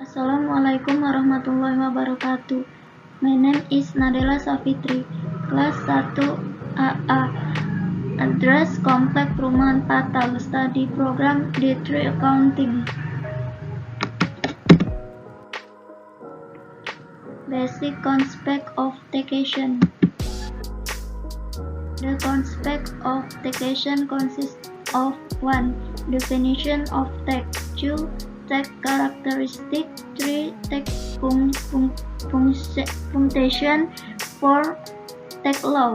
Assalamualaikum warahmatullahi wabarakatuh. My name is Nadela Safitri, kelas 1 AA. Address Komplek Perumahan Patal, Study Program D3 Accounting. Basic concept of taxation. The concept of taxation consists of 1. Definition of tax, 2. Tax characteristic, 3. Tax function, 4. Tax law.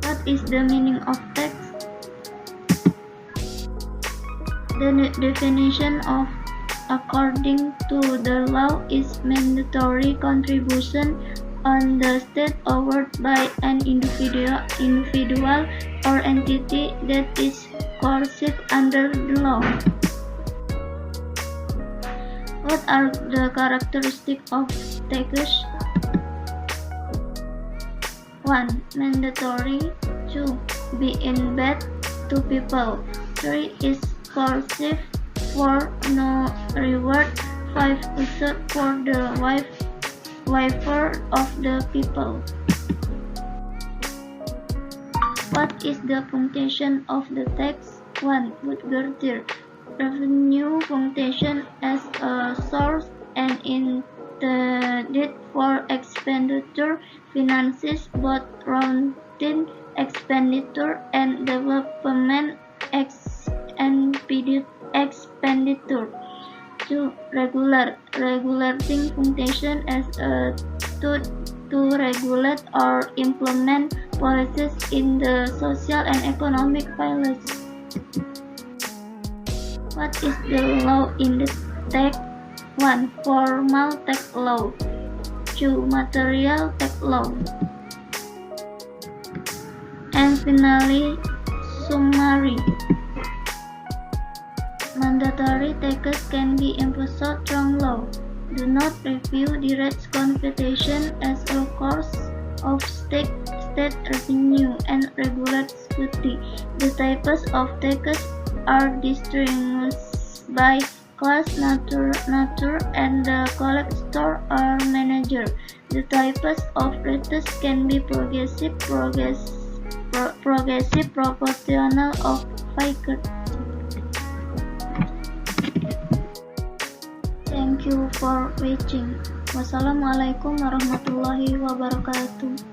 What is the meaning of tax? The definition of according to the law is mandatory contribution on the state awarded by an individual or entity that is coercive under the law. What are the characteristics of taxes? 1. Mandatory. 2. Being bad to people. 3. Is coercive. 4. No reward. 5. Used for the welfare of the people. What is the function of the tax? 1. Budgeteer. Revenue function as a source and intended for expenditure, finances both routine expenditure and development expenditure. 2. Regulating function as a tool to regulate or implement policies in the social and economic fields. What is the law in the tax? 1. Formal tax law. 2. Material tax law. And finally, summary. Mandatory taxes can be imposed through law. Do not review direct computation as a course of state revenue and regulatory. The types of taxes are distinguished by class, nature, and the collector or manager. The types of rates can be progressive, proportional, or fixed. Thank you for watching. Wassalamualaikum warahmatullahi wabarakatuh.